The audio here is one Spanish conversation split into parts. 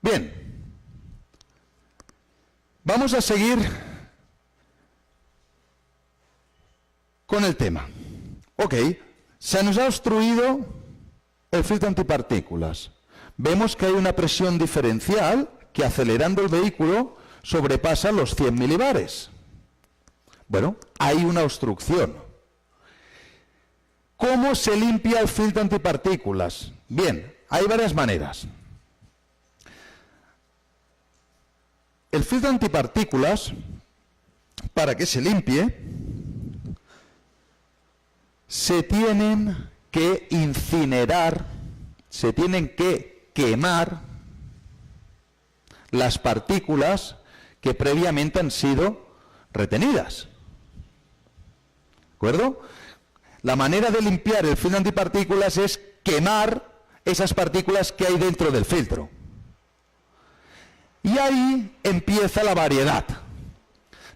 Bien, vamos a seguir con el tema. Ok, se nos ha obstruido el filtro antipartículas. Vemos que hay una presión diferencial que, acelerando el vehículo, sobrepasa los 100 milibares. Bueno, hay una obstrucción. ¿Cómo se limpia el filtro antipartículas? Bien, hay varias maneras. El filtro antipartículas, para que se limpie, se tienen que incinerar, se tienen que quemar las partículas que previamente han sido retenidas. ¿De acuerdo? La manera de limpiar el filtro antipartículas es quemar esas partículas que hay dentro del filtro. Y ahí empieza la variedad.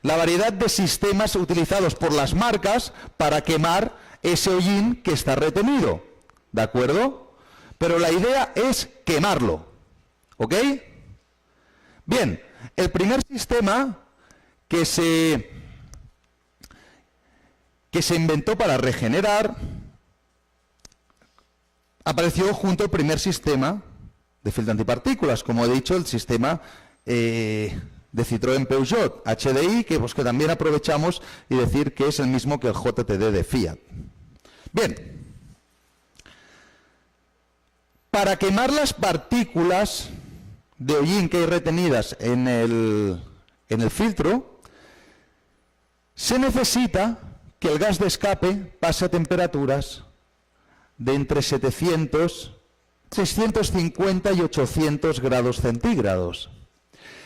La variedad de sistemas utilizados por las marcas para quemar ese hollín que está retenido. ¿De acuerdo? Pero la idea es quemarlo. ¿Ok? Bien, el primer sistema que se inventó para regenerar apareció junto al primer sistema de filtro antipartículas, como he dicho, el sistema de Citroën Peugeot HDI, que también aprovechamos y decir que es el mismo que el JTD de Fiat. Bien, para quemar las partículas de hollín que hay retenidas en el filtro, se necesita que el gas de escape pase a temperaturas de entre 650 y 800 grados centígrados.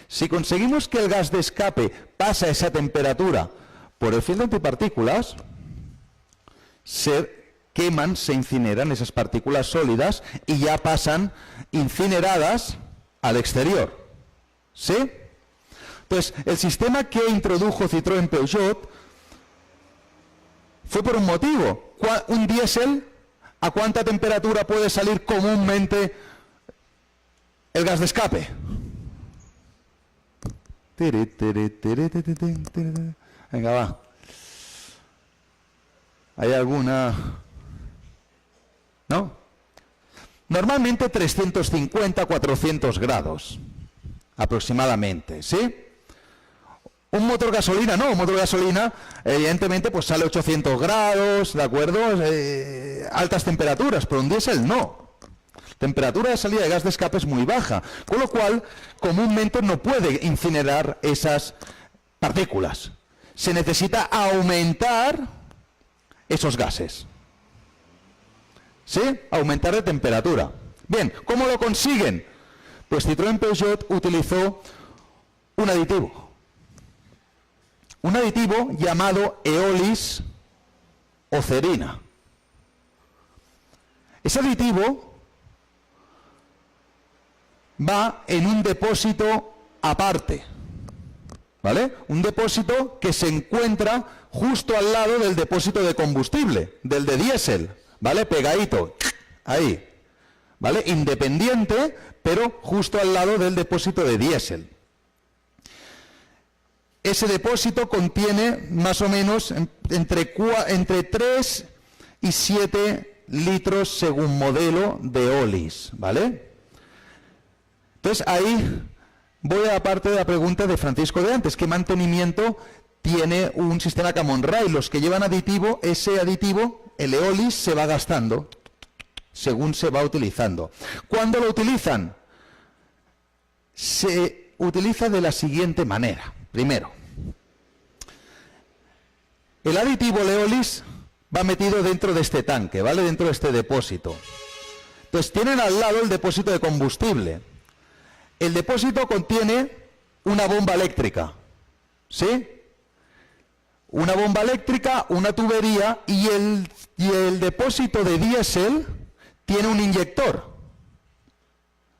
Si conseguimos que el gas de escape pase a esa temperatura por el filtro antipartículas, se queman, se incineran esas partículas sólidas y ya pasan incineradas al exterior. ¿Sí? Entonces, el sistema que introdujo Citroën Peugeot fue por un motivo. Un diésel, ¿a cuánta temperatura puede salir comúnmente el gas de escape? Venga, va. ¿Hay alguna? ¿No? Normalmente 350, 400 grados, aproximadamente, ¿sí? Un motor gasolina, no, un motor gasolina, evidentemente, pues sale 800 grados, ¿de acuerdo? Altas temperaturas, pero un diésel no. Temperatura de salida de gas de escape es muy baja, con lo cual, comúnmente no puede incinerar esas partículas. Se necesita aumentar esos gases. ¿Sí? Aumentar de temperatura. Bien, ¿cómo lo consiguen? Pues Citroën Peugeot utilizó un aditivo. Un aditivo llamado eolis ocerina. Ese aditivo va en un depósito aparte, ¿vale? Un depósito que se encuentra justo al lado del depósito de combustible, del de diésel, ¿vale? Pegadito, ahí, ¿vale? Independiente, pero justo al lado del depósito de diésel. Ese depósito contiene más o menos entre 3 y 7 litros según modelo de eolis, ¿vale? Entonces ahí voy a la parte de la pregunta de Francisco de antes. ¿Qué mantenimiento tiene un sistema Common Rail? Los que llevan aditivo, ese aditivo, el eolis, se va gastando según se va utilizando. ¿Cuándo lo utilizan? Se utiliza de la siguiente manera. Primero, el aditivo, el eolis, va metido dentro de este tanque, ¿vale? Dentro de este depósito. Entonces tienen al lado el depósito de combustible. El depósito contiene una bomba eléctrica, ¿sí? Una bomba eléctrica, una tubería y el depósito de diésel tiene un inyector,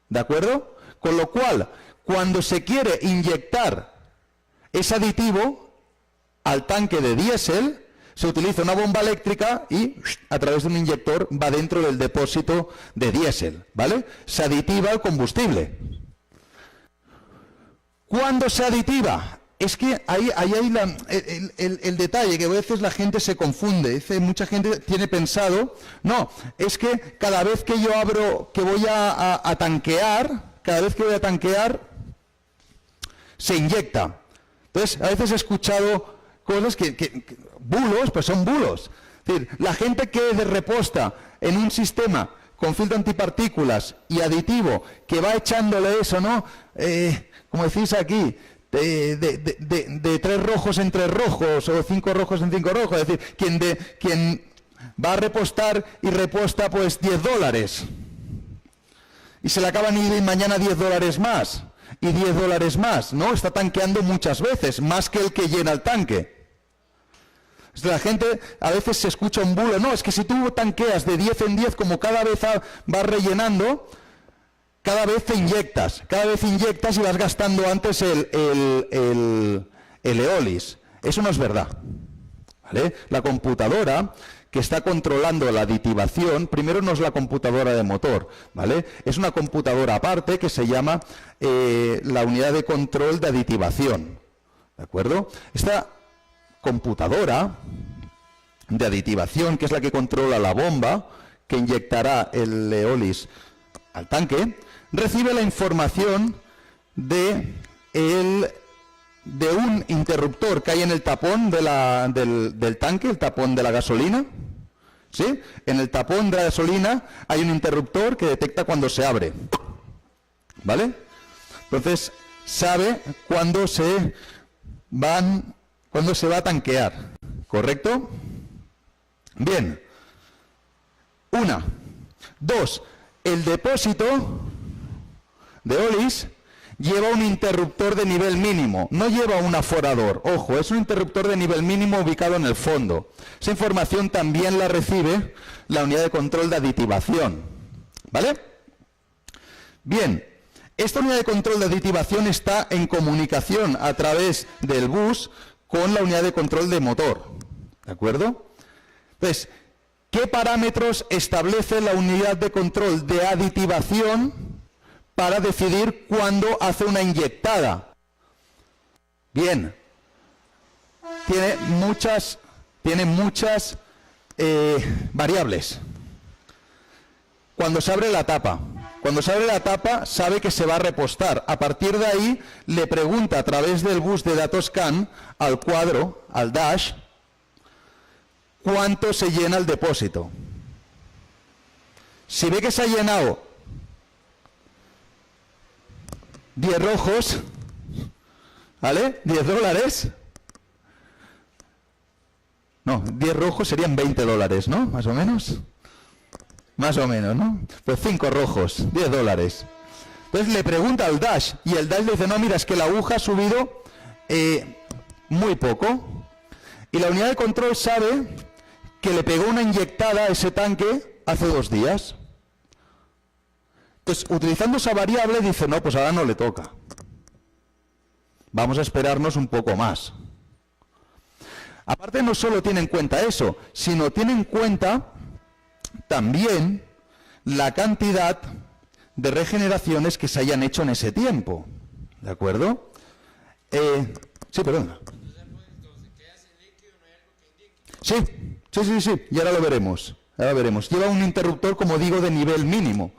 ¿de acuerdo? Con lo cual, cuando se quiere inyectar ese aditivo al tanque de diésel, se utiliza una bomba eléctrica y a través de un inyector va dentro del depósito de diésel, ¿vale? Se aditiva el combustible. ¿Cuándo se aditiva? Es que ahí hay el detalle, que a veces la gente se confunde. Dice, mucha gente tiene pensado, no, es que cada vez que yo abro, que voy a tanquear, cada vez que voy a tanquear, se inyecta. Entonces, a veces he escuchado cosas que bulos, pues son bulos. Es decir, la gente que reposta en un sistema con filtro antipartículas y aditivo, que va echándole eso, ¿no? Como decís aquí, de 3 rojos en 3 rojos, o 5 rojos en 5 rojos, es decir, quien va a repostar y reposta pues $10, y se le acaban y mañana $10 más, y $10 más, ¿no? Está tanqueando muchas veces, más que el que llena el tanque. La gente a veces se escucha un bulo, no, es que si tú tanqueas de 10 en 10, como cada vez vas rellenando, cada vez inyectas y vas gastando antes el eolis. Eso no es verdad, ¿vale? La computadora que está controlando la aditivación, primero no es la computadora de motor, ¿vale? Es una computadora aparte que se llama la unidad de control de aditivación, ¿de acuerdo? Esta computadora de aditivación, que es la que controla la bomba que inyectará el eolis al tanque, recibe la información de un interruptor que hay en el tapón del tanque, el tapón de la gasolina. ¿Sí? En el tapón de la gasolina hay un interruptor que detecta cuando se abre. ¿Vale? Entonces, sabe cuándo se va a tanquear. ¿Correcto? Bien. 1. 2. El depósito de eolis lleva un interruptor de nivel mínimo, no lleva un aforador. Ojo, es un interruptor de nivel mínimo ubicado en el fondo. Esa información también la recibe la unidad de control de aditivación. ¿Vale? Bien, esta unidad de control de aditivación está en comunicación a través del bus con la unidad de control de motor. ¿De acuerdo? Entonces, ¿qué parámetros establece la unidad de control de aditivación para decidir cuándo hace una inyectada? Bien, tiene muchas variables. Cuando se abre la tapa, sabe que se va a repostar. A partir de ahí, le pregunta a través del bus de datos CAN al cuadro, al dash, cuánto se llena el depósito. Si ve que se ha llenado 10 rojos, ¿vale? $10. No, 10 rojos serían $20, ¿no? Más o menos. Más o menos, ¿no? Pues 5 rojos, $10. Entonces le pregunta al dash y el dash le dice, no, mira, es que la aguja ha subido muy poco. Y la unidad de control sabe que le pegó una inyectada a ese tanque hace 2 días. Entonces, utilizando esa variable, dice, no, pues ahora no le toca. Vamos a esperarnos un poco más. Aparte, no solo tiene en cuenta eso, sino tiene en cuenta también la cantidad de regeneraciones que se hayan hecho en ese tiempo. ¿De acuerdo? Sí, perdón. Sí, y ahora lo veremos. Lleva un interruptor, como digo, de nivel mínimo.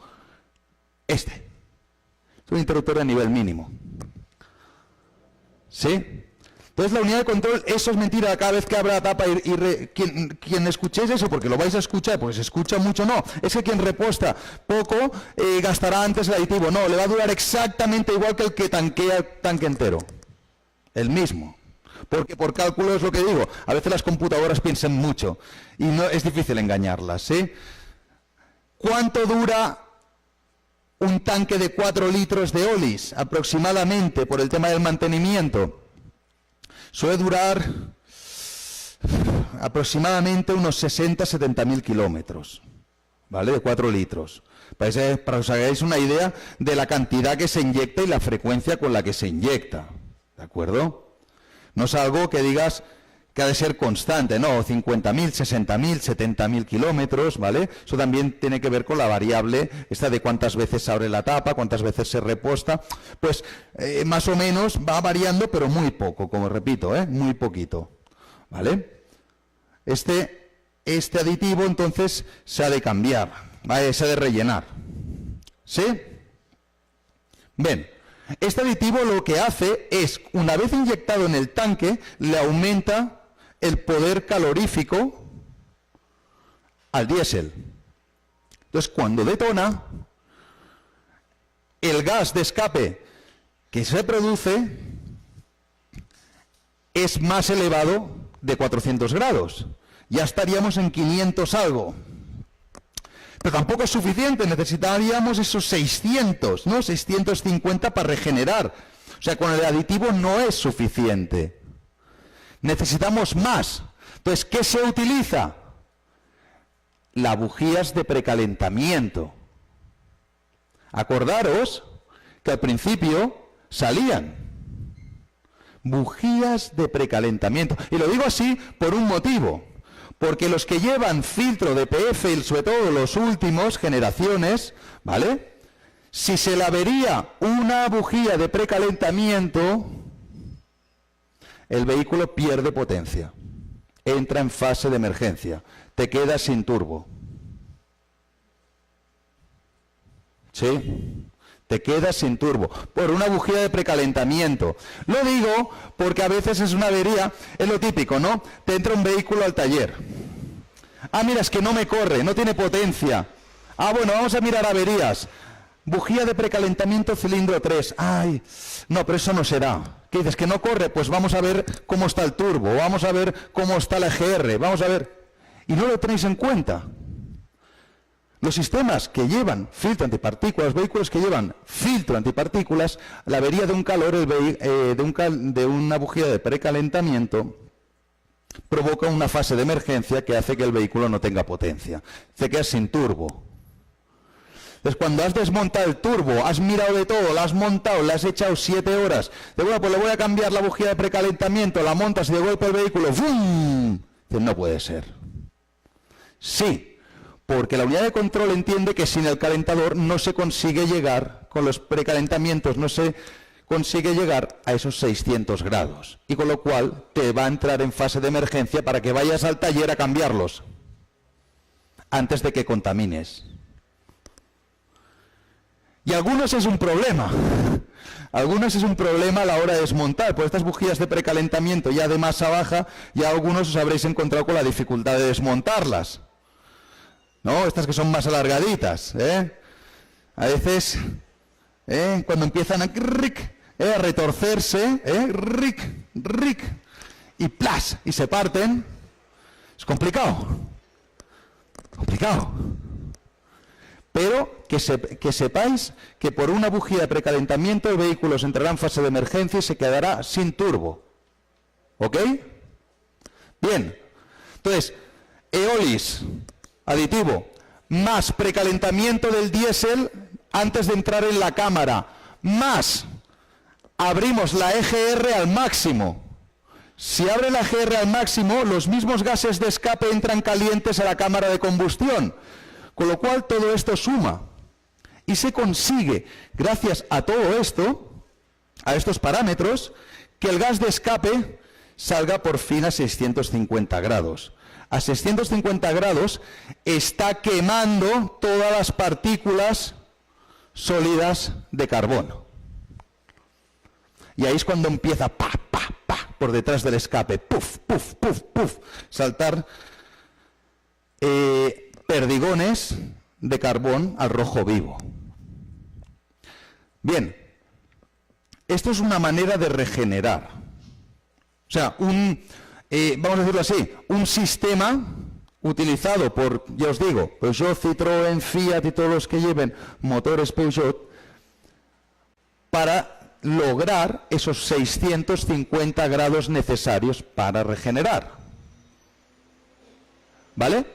Es un interruptor de nivel mínimo. ¿Sí? Entonces la unidad de control, eso es mentira, cada vez que abra la tapa quien escuchéis eso, porque lo vais a escuchar, porque se escucha mucho, no. Es que quien reposta poco gastará antes el aditivo. No, le va a durar exactamente igual que el que tanquea el tanque entero. El mismo. Porque por cálculo es lo que digo. A veces las computadoras piensan mucho y no es difícil engañarlas, ¿sí? ¿Cuánto dura un tanque de 4 litros de eolis aproximadamente por el tema del mantenimiento? Suele durar aproximadamente unos 60-70.000 kilómetros, ¿vale? De 4 litros. Para que os hagáis una idea de la cantidad que se inyecta y la frecuencia con la que se inyecta, ¿de acuerdo? No es algo que digas que ha de ser constante, ¿no? 50.000, 60.000, 70.000 kilómetros, ¿vale? Eso también tiene que ver con la variable esta de cuántas veces se abre la tapa, cuántas veces se reposta. Pues más o menos va variando, pero muy poco, como repito, muy poquito, ¿vale? Este aditivo, entonces, se ha de cambiar, ¿vale? Se ha de rellenar, ¿sí? Bien, este aditivo lo que hace es, una vez inyectado en el tanque, le aumenta el poder calorífico al diésel. Entonces, cuando detona, el gas de escape que se produce es más elevado de 400 grados. Ya estaríamos en 500 algo. Pero tampoco es suficiente, necesitaríamos esos 600, ¿no? 650 para regenerar. O sea, con el aditivo no es suficiente. Necesitamos más. Entonces, ¿qué se utiliza? Las bujías de precalentamiento. Acordaros que al principio salían bujías de precalentamiento. Y lo digo así por un motivo. Porque los que llevan filtro de PF, y sobre todo los últimos generaciones, ¿vale? Si se le avería una bujía de precalentamiento, el vehículo pierde potencia. Entra en fase de emergencia. Te quedas sin turbo. ¿Sí? Te quedas sin turbo por una bujía de precalentamiento. Lo digo porque a veces es una avería, es lo típico, ¿no? Te entra un vehículo al taller. Ah, mira, es que no me corre, no tiene potencia. Ah, bueno, vamos a mirar averías. Bujía de precalentamiento cilindro 3. Ay, no, pero eso no será. ¿Qué dices? ¿Que no corre? Pues vamos a ver cómo está el turbo, vamos a ver cómo está la EGR, vamos a ver. Y no lo tenéis en cuenta. Los sistemas que llevan filtro antipartículas, vehículos que llevan filtro antipartículas, la avería de un calor, de una bujía de precalentamiento, provoca una fase de emergencia que hace que el vehículo no tenga potencia. Se queda sin turbo. Entonces, cuando has desmontado el turbo, has mirado de todo, lo has montado, le has echado 7 horas, de bueno, pues le voy a cambiar la bujía de precalentamiento, la montas y de golpe el vehículo, ¡fum! Dices, no puede ser. Sí. Porque la unidad de control entiende que sin el calentador no se consigue llegar, con los precalentamientos no se consigue llegar a esos 600 grados. Y con lo cual te va a entrar en fase de emergencia para que vayas al taller a cambiarlos antes de que contamines. Y algunos es un problema. Algunos es un problema a la hora de desmontar. Por estas bujías de precalentamiento ya de masa baja, ya algunos os habréis encontrado con la dificultad de desmontarlas. ¿No? Estas que son más alargaditas, A veces, cuando empiezan a retorcerse, y ¡plas! Y se parten, es complicado. Complicado. Pero que sepáis que por una bujía de precalentamiento el vehículo entrará en fase de emergencia y se quedará sin turbo. ¿Ok? Bien. Entonces, Eolis, aditivo, más precalentamiento del diésel antes de entrar en la cámara, más abrimos la EGR al máximo. Si abre la EGR al máximo, los mismos gases de escape entran calientes a la cámara de combustión, con lo cual todo esto suma. Y se consigue, gracias a todo esto, a estos parámetros, que el gas de escape salga por fin a 650 grados. A 650 grados está quemando todas las partículas sólidas de carbono. Y ahí es cuando empieza por detrás del escape, puf, puf, puf, puf, saltar perdigones de carbón al rojo vivo. Bien, esto es una manera de regenerar. O sea, vamos a decirlo así, un sistema utilizado por, ya os digo, Peugeot, Citroën, Fiat y todos los que lleven motores Peugeot, para lograr esos 650 grados necesarios para regenerar. ¿Vale?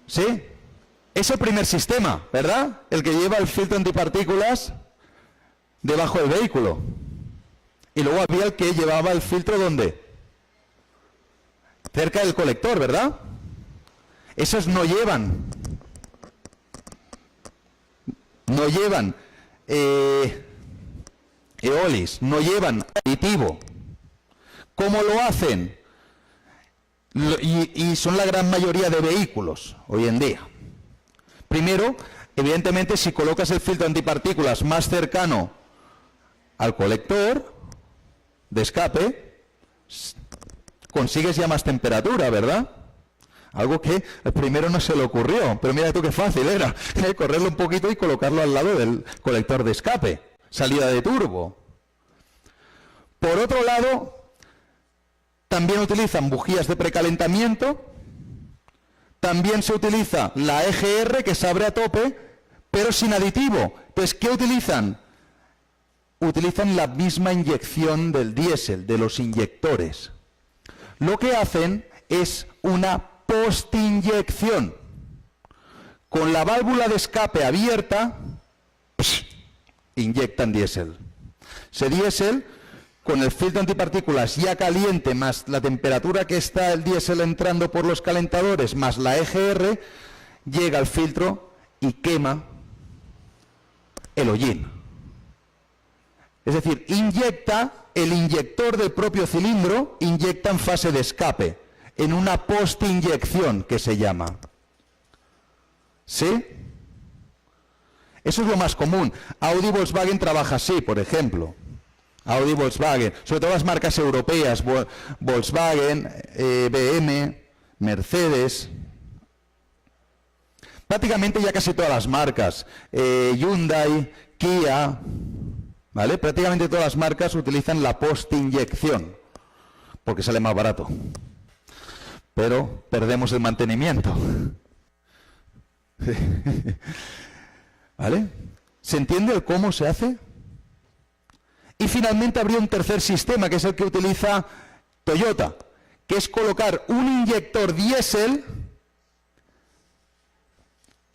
¿Sí? Es el primer sistema, ¿verdad? El que lleva el filtro antipartículas debajo del vehículo. Y luego había el que llevaba el filtro, ¿dónde? cerca del colector, ¿verdad? Esas no llevan eolis, no llevan aditivo. ¿Cómo lo hacen? Y son la gran mayoría de vehículos hoy en día. Primero, evidentemente, si colocas el filtro antipartículas más cercano al colector de escape, consigues ya más temperatura, ¿verdad? Algo que al primero no se le ocurrió, pero mira tú qué fácil era, correrlo un poquito y colocarlo al lado del colector de escape, salida de turbo. Por otro lado, también utilizan bujías de precalentamiento, también se utiliza la EGR que se abre a tope, pero sin aditivo. Pues, ¿qué utilizan? Utilizan la misma inyección del diésel, de los inyectores. Lo que hacen es una postinyección. Con la válvula de escape abierta, inyectan diésel. Ese diésel, con el filtro antipartículas ya caliente, más la temperatura que está el diésel entrando por los calentadores, más la EGR, llega al filtro y quema el hollín. Es decir, inyecta, el inyector del propio cilindro, inyecta en fase de escape, en una postinyección que se llama. ¿Sí? Eso es lo más común. Audi y Volkswagen trabaja así, por ejemplo. Audi y Volkswagen, sobre todo las marcas europeas, Volkswagen, BM, Mercedes. Prácticamente ya casi todas las marcas, Hyundai, Kia, ¿vale? Prácticamente todas las marcas utilizan la postinyección, porque sale más barato. Pero perdemos el mantenimiento. ¿Vale? ¿Se entiende el cómo se hace? Y finalmente habría un tercer sistema, que es el que utiliza Toyota, que es colocar un inyector diésel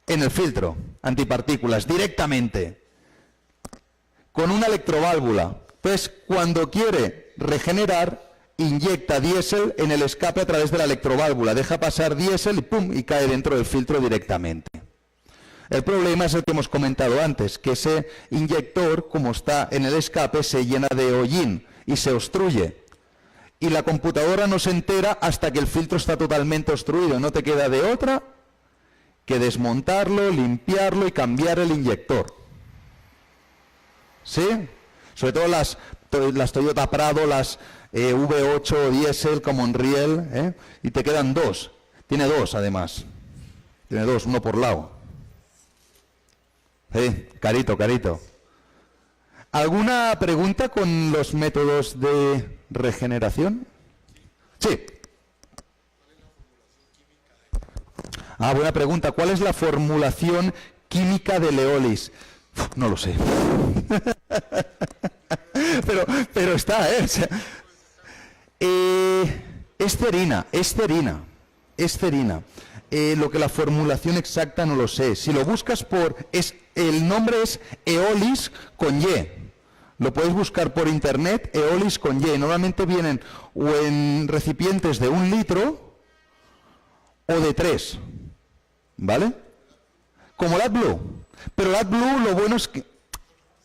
en el filtro antipartículas directamente, con una electroválvula. Entonces, cuando quiere regenerar, inyecta diésel en el escape a través de la electroválvula, deja pasar diésel y ¡pum!, y cae dentro del filtro directamente. El problema es el que hemos comentado antes, que ese inyector, como está en el escape, se llena de hollín y se obstruye. Y la computadora no se entera hasta que el filtro está totalmente obstruido. No te queda de otra que desmontarlo, limpiarlo y cambiar el inyector. ¿Sí? Sobre todo las Toyota Prado, las V8 diésel como Monreal, y te quedan dos. Tiene dos además. Tiene dos, uno por lado. Carito, carito. ¿Alguna pregunta con los métodos de regeneración? Sí. Ah, buena pregunta. ¿Cuál es la formulación química del eolis? No lo sé. pero está, ¿eh? O sea, esterina. Lo que la formulación exacta no lo sé. Si lo buscas el nombre es eolis con Y. Lo podéis buscar por internet, eolis con Y. Normalmente vienen o en recipientes de 1 litro o de 3. ¿Vale? Como el AdBlue. Pero el AdBlue lo bueno es que...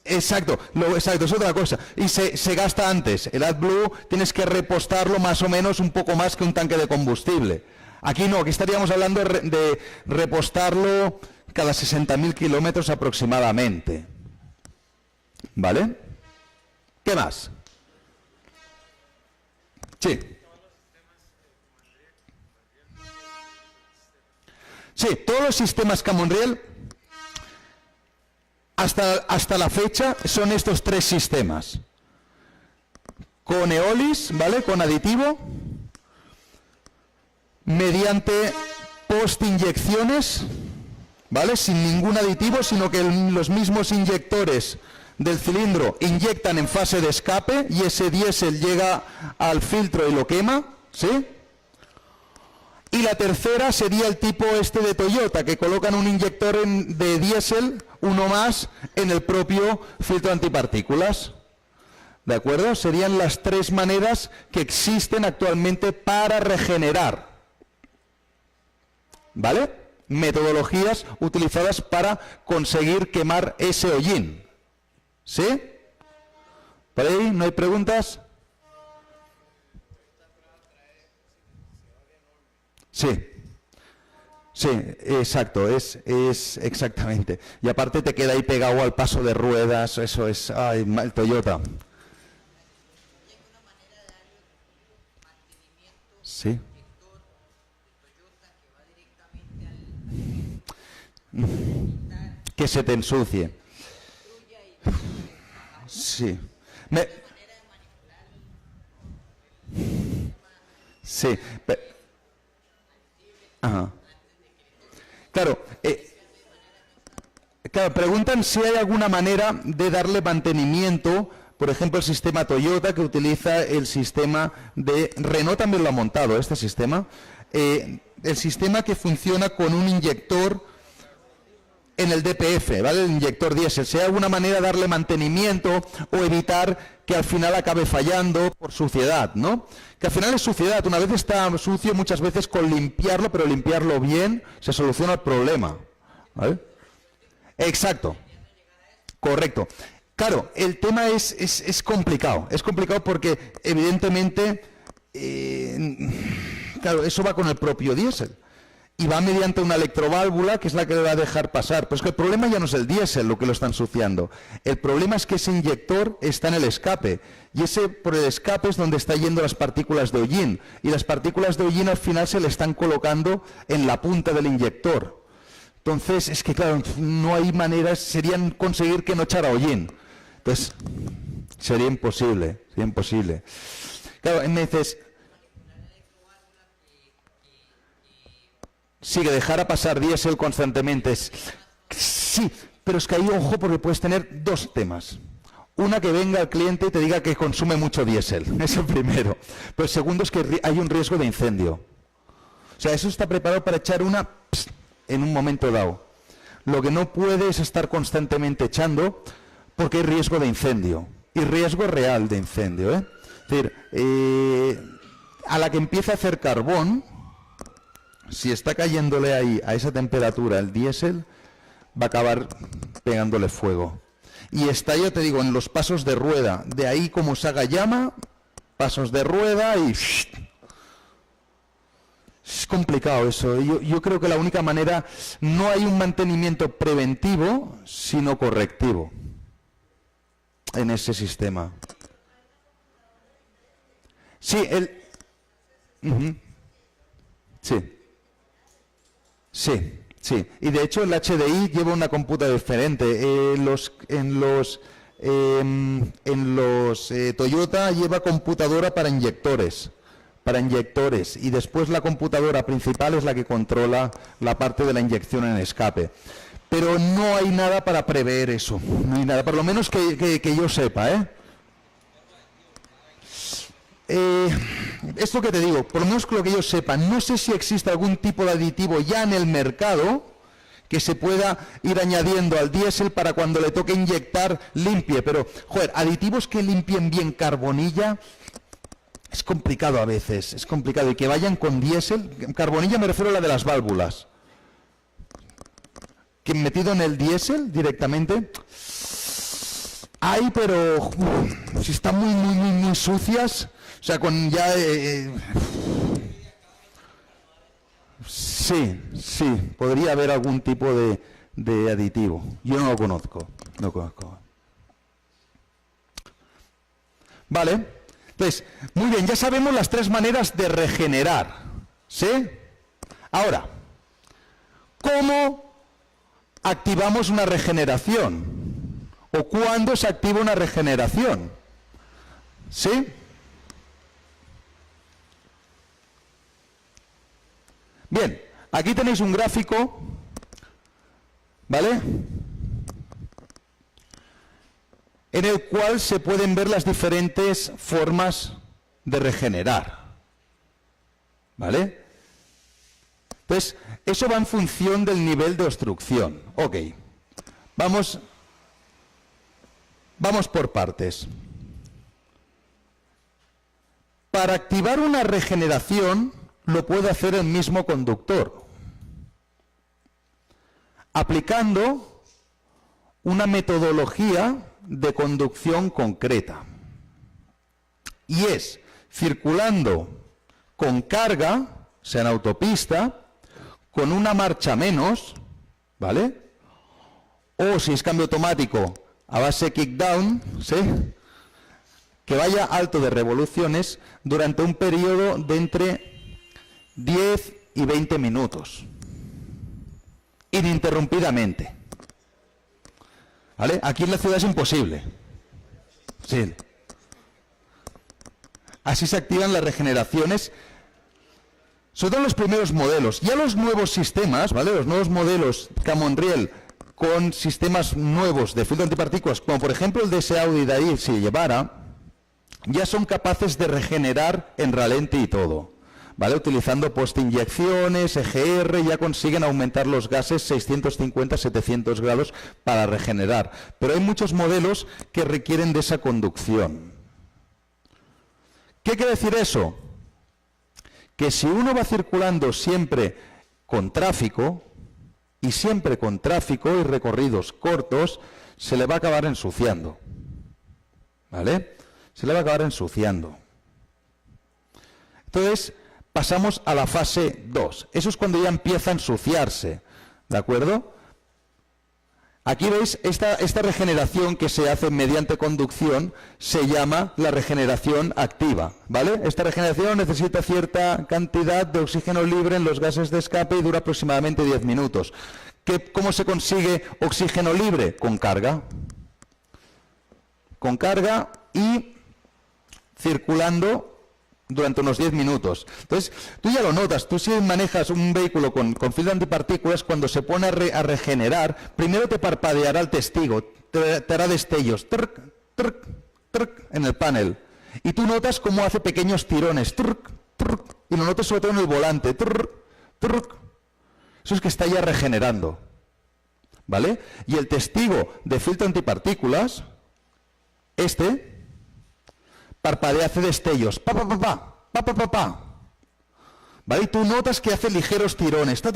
Exacto, es otra cosa. Y se gasta antes. El AdBlue tienes que repostarlo más o menos un poco más que un tanque de combustible. Aquí no, aquí estaríamos hablando de repostarlo cada 60.000 kilómetros aproximadamente. ¿Vale? ¿Qué más? Sí. Sí, todos los sistemas Camonreal hasta la fecha son estos 3 sistemas. Con eolis, ¿vale? Con aditivo, mediante postinyecciones, ¿vale? Sin ningún aditivo, sino que los mismos inyectores del cilindro inyectan en fase de escape y ese diésel llega al filtro y lo quema, ¿sí? Y la tercera sería el tipo este de Toyota, que colocan un inyector de diésel, uno más, en el propio filtro antipartículas. ¿De acuerdo? Serían las tres maneras que existen actualmente para regenerar. ¿Vale? Metodologías utilizadas para conseguir quemar ese hollín. ¿Sí? ¿Por ahí no hay preguntas? Sí. Sí, exacto, es exactamente. Y aparte te queda ahí pegado al paso de ruedas, eso es, ay, el Toyota. Sí. Que se te ensucie. Sí. Sí. Ajá. Claro, preguntan si hay alguna manera de darle mantenimiento, por ejemplo, el sistema Toyota que utiliza el sistema de... Renault también lo ha montado, este sistema. El sistema que funciona con un inyector en el DPF, ¿vale? El inyector diésel. Si hay alguna manera de darle mantenimiento o evitar que al final acabe fallando por suciedad, ¿no? Que al final es suciedad. Una vez está sucio, muchas veces con limpiarlo, pero limpiarlo bien, se soluciona el problema. ¿Vale? Exacto. Correcto. Claro, el tema es complicado. Es complicado porque, evidentemente, claro, eso va con el propio diésel. Y va mediante una electroválvula que es la que le va a dejar pasar. Pero es que el problema ya no es el diésel lo que lo está ensuciando. El problema es que ese inyector está en el escape. Y ese por el escape es donde están yendo las partículas de hollín. Y las partículas de hollín al final se le están colocando en la punta del inyector. Entonces, es que claro, no hay maneras, serían conseguir que no echara hollín. Entonces, sería imposible, sería imposible. Claro, me dices... Sí, que dejara pasar diésel constantemente. Sí, pero es que ahí, ojo, porque puedes tener dos temas. Una, que venga el cliente y te diga que consume mucho diésel. Es el primero. Pero el segundo es que hay un riesgo de incendio. O sea, eso está preparado para echar una en un momento dado. Lo que no puede es estar constantemente echando porque hay riesgo de incendio. Y riesgo real de incendio. Es decir, a la que empieza a hacer carbón... Si está cayéndole ahí a esa temperatura el diésel, va a acabar pegándole fuego. Y está, yo te digo, en los pasos de rueda. De ahí como se haga llama, pasos de rueda y... Es complicado eso. Yo creo que la única manera, no hay un mantenimiento preventivo, sino correctivo en ese sistema. Sí, sí. Sí, sí. Y de hecho el HDI lleva una computadora diferente. En los Toyota lleva computadora para inyectores. Y después la computadora principal es la que controla la parte de la inyección en escape. Pero no hay nada para prever eso. No hay nada, por lo menos que yo sepa, ¿eh? Esto que te digo, por lo menos que lo que yo sepa, no sé si existe algún tipo de aditivo ya en el mercado que se pueda ir añadiendo al diésel para cuando le toque inyectar limpie, pero, joder, aditivos que limpien bien carbonilla es complicado a veces, es complicado, y que vayan con diésel, carbonilla me refiero a la de las válvulas, que metido en el diésel directamente, hay, pero si están muy sucias... O sea, con ya... sí, podría haber algún tipo de aditivo. Yo no lo conozco, Vale, entonces, muy bien, ya sabemos las tres maneras de regenerar, ¿sí? Ahora, ¿cómo activamos una regeneración? ¿O cuándo se activa una regeneración? ¿Sí? Bien, aquí tenéis un gráfico, ¿vale? En el cual se pueden ver las diferentes formas de regenerar, ¿vale? Entonces, eso va en función del nivel de obstrucción. Ok, vamos por partes. Para activar una regeneración lo puede hacer el mismo conductor, aplicando una metodología de conducción concreta. Y es circulando con carga, sea en autopista, con una marcha menos, ¿vale? O si es cambio automático a base kickdown, ¿sí?, que vaya alto de revoluciones durante un periodo de entre 10 y 20 minutos, ininterrumpidamente. ¿Vale? Aquí en la ciudad es imposible. Sí. Así se activan las regeneraciones, sobre todo en los primeros modelos. Ya los nuevos sistemas, ¿vale?, los nuevos modelos Camonriel con sistemas nuevos de filtro antipartículas, como por ejemplo el de ese Audi de ahí, si llevara, ya son capaces de regenerar en ralentí y todo, ¿vale? Utilizando postinyecciones, EGR, ya consiguen aumentar los gases 650-700 grados para regenerar. Pero hay muchos modelos que requieren de esa conducción. ¿Qué quiere decir eso? Que si uno va circulando siempre con tráfico, y siempre con tráfico y recorridos cortos, se le va a acabar ensuciando, ¿vale? Se le va a acabar ensuciando. Entonces, pasamos a la fase 2. Eso es cuando ya empieza a ensuciarse, ¿de acuerdo? Aquí veis, esta regeneración que se hace mediante conducción se llama la regeneración activa, ¿vale? Esta regeneración necesita cierta cantidad de oxígeno libre en los gases de escape y dura aproximadamente 10 minutos. ¿Cómo se consigue oxígeno libre? Con carga. Con carga y circulando durante unos 10 minutos. Entonces, tú ya lo notas, tú si manejas un vehículo con filtro antipartículas, cuando se pone a regenerar, primero te parpadeará el testigo, te hará destellos, trrc, trrc, trrc, en el panel. Y tú notas cómo hace pequeños tirones, trrc, trrc, y lo notas sobre todo en el volante, trrc, trrc. Eso es que está ya regenerando, ¿vale? Y el testigo de filtro antipartículas, parpadea, hace destellos, ¿vale? Y tú notas que hace ligeros tirones, Eso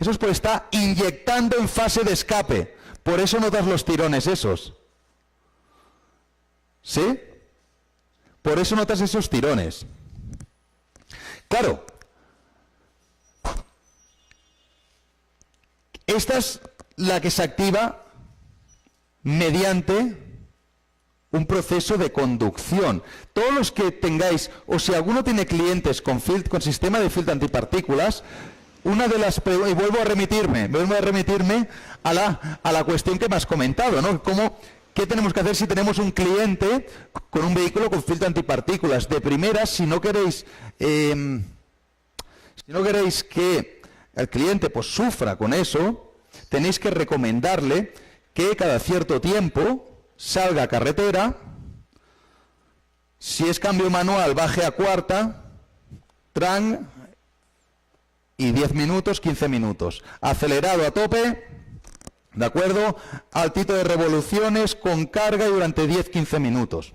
es porque está inyectando en fase de escape. Por eso notas los tirones esos. ¿Sí? Por eso notas esos tirones. Claro. Esta es la que se activa mediante un proceso de conducción. Todos los que tengáis, o si alguno tiene clientes con sistema de filtro antipartículas, una de las y vuelvo a remitirme a la cuestión que me has comentado, ¿no? ¿Qué tenemos que hacer si tenemos un cliente con un vehículo con filtro antipartículas? De primera, si no queréis que el cliente pues sufra con eso, tenéis que recomendarle que cada cierto tiempo salga a carretera, si es cambio manual baje a cuarta, tran, y 10 minutos, 15 minutos. Acelerado a tope, ¿de acuerdo? Altito de revoluciones, con carga y durante 10-15 minutos.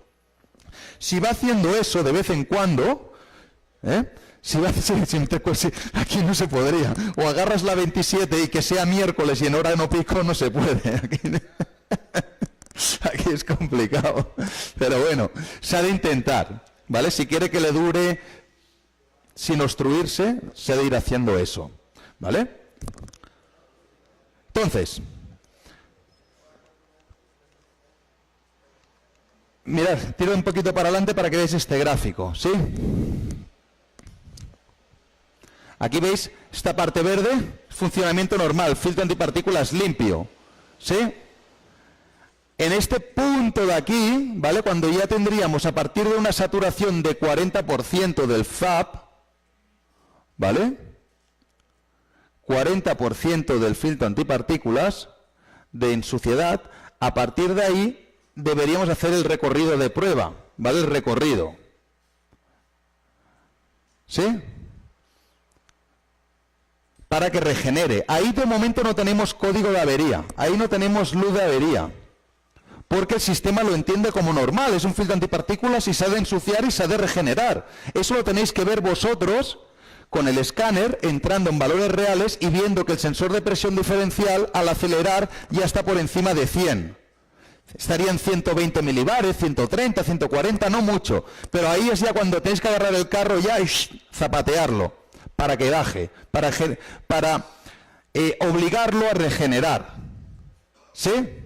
Si va haciendo eso de vez en cuando, aquí no se podría. O agarras la 27 y que sea miércoles y en hora no pico, no se puede. Aquí es complicado. Pero bueno, se ha de intentar, ¿vale? Si quiere que le dure sin obstruirse, se ha de ir haciendo eso, ¿vale? Entonces, mirad, tiro un poquito para adelante para que veáis este gráfico, ¿sí? Aquí veis esta parte verde, funcionamiento normal, filtro antipartículas limpio, ¿sí? En este punto de aquí, ¿vale? Cuando ya tendríamos a partir de una saturación de 40% del FAP, ¿vale? 40% del filtro antipartículas de insuciedad, a partir de ahí deberíamos hacer el recorrido de prueba, ¿vale? El recorrido. ¿Sí? Para que regenere. Ahí de momento no tenemos código de avería, ahí no tenemos luz de avería. porque el sistema lo entiende como normal, es un filtro antipartículas y se ha de ensuciar y se ha de regenerar. Eso lo tenéis que ver vosotros con el escáner, entrando en valores reales y viendo que el sensor de presión diferencial al acelerar ya está por encima de 100. Estarían 120 milibares, 130, 140, no mucho, pero ahí es ya cuando tenéis que agarrar el carro ya y zapatearlo para que baje, para obligarlo a regenerar. ¿Sí?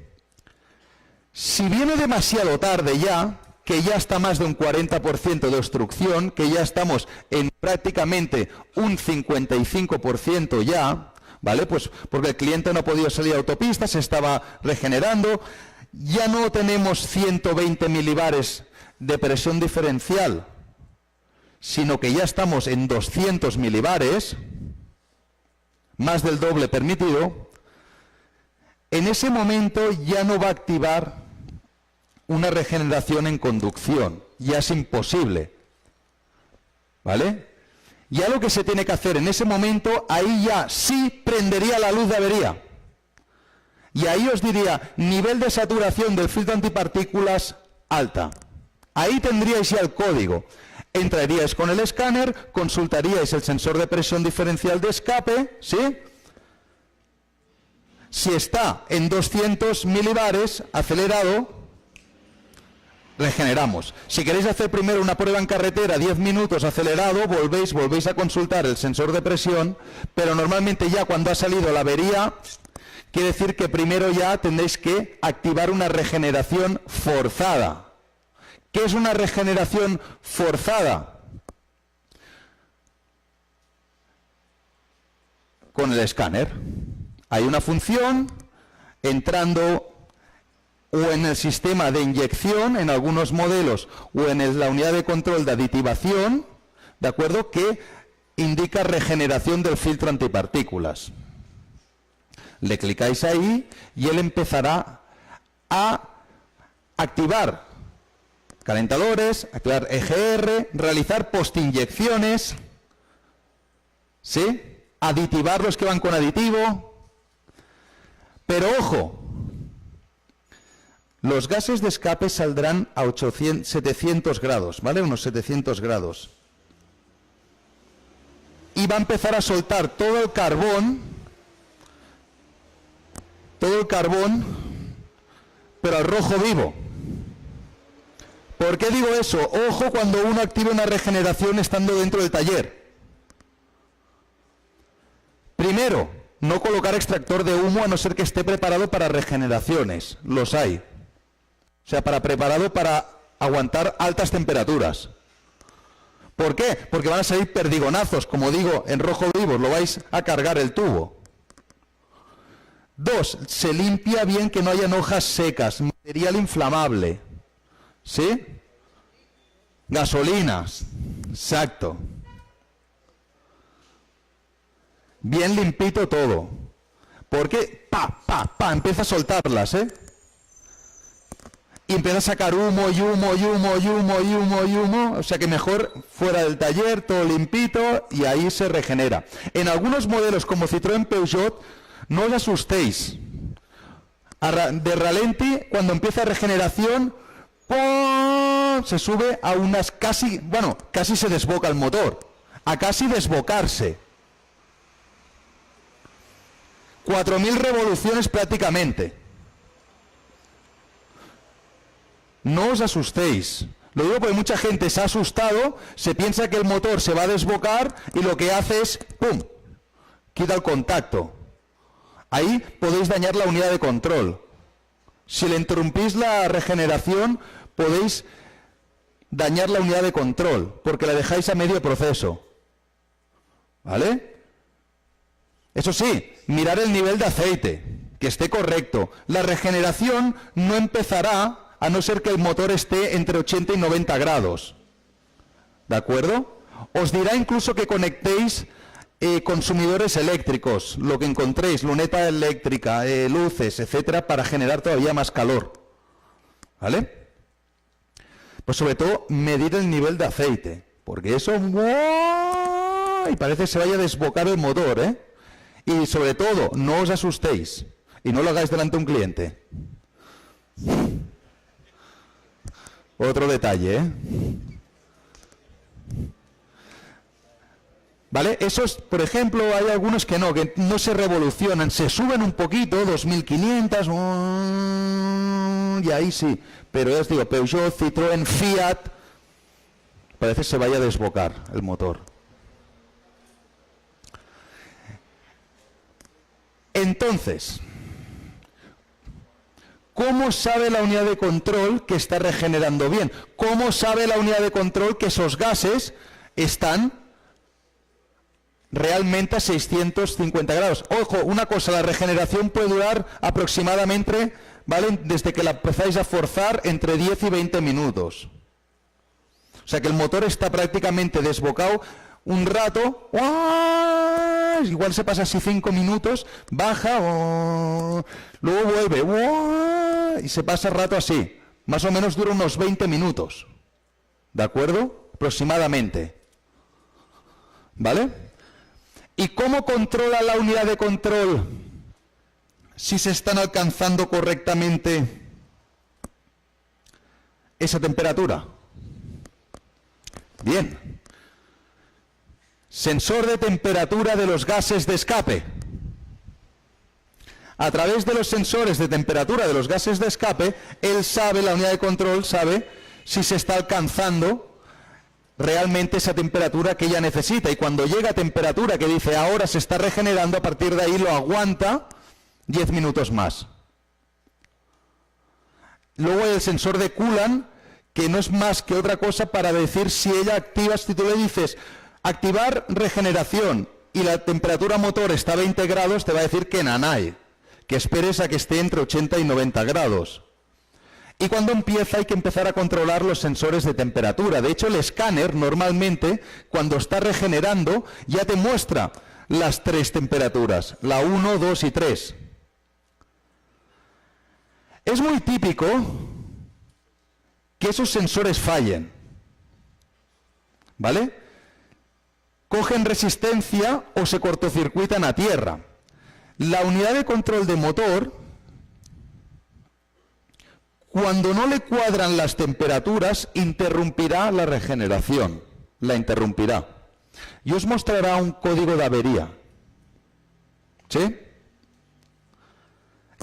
Si viene demasiado tarde ya, que ya está más de un 40% de obstrucción, que ya estamos en prácticamente un 55% ya, ¿vale? Pues porque el cliente no ha podido salir a autopista, se estaba regenerando, ya no tenemos 120 milibares de presión diferencial, sino que ya estamos en 200 milibares, más del doble permitido. En ese momento ya no va a activar una regeneración en conducción, ya es imposible, ¿vale? Ya lo que se tiene que hacer en ese momento, ahí ya sí prendería la luz de avería. Y ahí os diría, nivel de saturación del filtro antipartículas alta. Ahí tendríais ya el código. Entraríais con el escáner, consultaríais el sensor de presión diferencial de escape, ¿sí? Si está en 200 milibares, acelerado, regeneramos. Si queréis hacer primero una prueba en carretera, 10 minutos acelerado, volvéis a consultar el sensor de presión, pero normalmente ya cuando ha salido la avería, quiere decir que primero ya tendréis que activar una regeneración forzada. ¿Qué es una regeneración forzada? Con el escáner. Hay una función entrando o en el sistema de inyección, en algunos modelos, o en la unidad de control de aditivación, ¿de acuerdo?, que indica regeneración del filtro antipartículas. Le clicáis ahí y él empezará a activar calentadores, activar EGR, realizar postinyecciones, ¿sí?, aditivar los que van con aditivo. Pero ojo, los gases de escape saldrán a 700 grados, ¿vale? Unos 700 grados. Y va a empezar a soltar todo el carbón, pero al rojo vivo. ¿Por qué digo eso? Ojo cuando uno activa una regeneración estando dentro del taller. Primero, no colocar extractor de humo a no ser que esté preparado para regeneraciones. Los hay. O sea, preparado para aguantar altas temperaturas. ¿Por qué? Porque van a salir perdigonazos, como digo, en rojo vivo, lo vais a cargar el tubo. 2, se limpia bien que no hayan hojas secas, material inflamable. ¿Sí? Gasolinas. Exacto. Bien limpito todo. Porque empieza a soltarlas, ¿eh? Y empieza a sacar humo y humo y humo y humo y humo y humo. O sea que mejor fuera del taller, todo limpito, y ahí se regenera. En algunos modelos como Citroën Peugeot, no os asustéis. De ralenti, cuando empieza regeneración, ¡pum!, se sube a unas casi se desboca el motor. A casi desbocarse. 4.000 revoluciones prácticamente. No os asustéis. Lo digo porque mucha gente se ha asustado, se piensa que el motor se va a desbocar y lo que hace es, ¡pum!, quita el contacto. Ahí podéis dañar la unidad de control. Si le interrumpís la regeneración, podéis dañar la unidad de control, porque la dejáis a medio proceso. ¿Vale? Eso sí, mirar el nivel de aceite, que esté correcto. La regeneración no empezará a no ser que el motor esté entre 80 y 90 grados. ¿De acuerdo? Os dirá incluso que conectéis consumidores eléctricos, lo que encontréis, luneta eléctrica, luces, etcétera, para generar todavía más calor. ¿Vale? Pues sobre todo medir el nivel de aceite, porque eso y parece que se vaya a desbocar el motor, ¿eh? Y sobre todo, no os asustéis y no lo hagáis delante de un cliente. Otro detalle, ¿eh? ¿Vale? Esos, por ejemplo, hay algunos que no se revolucionan, se suben un poquito, 2500, y ahí sí. Pero ya os digo, Peugeot, Citroën, Fiat, parece que se vaya a desbocar el motor. Entonces, ¿cómo sabe la unidad de control que está regenerando bien? ¿Cómo sabe la unidad de control que esos gases están realmente a 650 grados? Ojo, una cosa, la regeneración puede durar aproximadamente, ¿vale?, desde que la empezáis a forzar, entre 10 y 20 minutos. O sea que el motor está prácticamente desbocado un rato, igual se pasa así 5 minutos, baja, luego vuelve, y se pasa el rato así. Más o menos dura unos 20 minutos. ¿De acuerdo? Aproximadamente. ¿Vale? ¿Y cómo controla la unidad de control si se están alcanzando correctamente esa temperatura? Bien. Sensor de temperatura de los gases de escape. A través de los sensores de temperatura de los gases de escape, él sabe, la unidad de control sabe si se está alcanzando realmente esa temperatura que ella necesita. Y cuando llega a temperatura que dice ahora se está regenerando, a partir de ahí lo aguanta 10 minutos más. Luego hay el sensor de coolant, que no es más que otra cosa para decir si ella activa, si tú le dices activar regeneración y la temperatura motor está a 20 grados, te va a decir que nanay, que esperes a que esté entre 80 y 90 grados. Y cuando empieza hay que empezar a controlar los sensores de temperatura. De hecho, el escáner normalmente, cuando está regenerando, ya te muestra las 3 temperaturas, la 1, 2 y 3. Es muy típico que esos sensores fallen, ¿vale? Cogen resistencia o se cortocircuitan a tierra. La unidad de control de motor, cuando no le cuadran las temperaturas, interrumpirá la regeneración, la interrumpirá. Y os mostrará un código de avería. ¿Sí?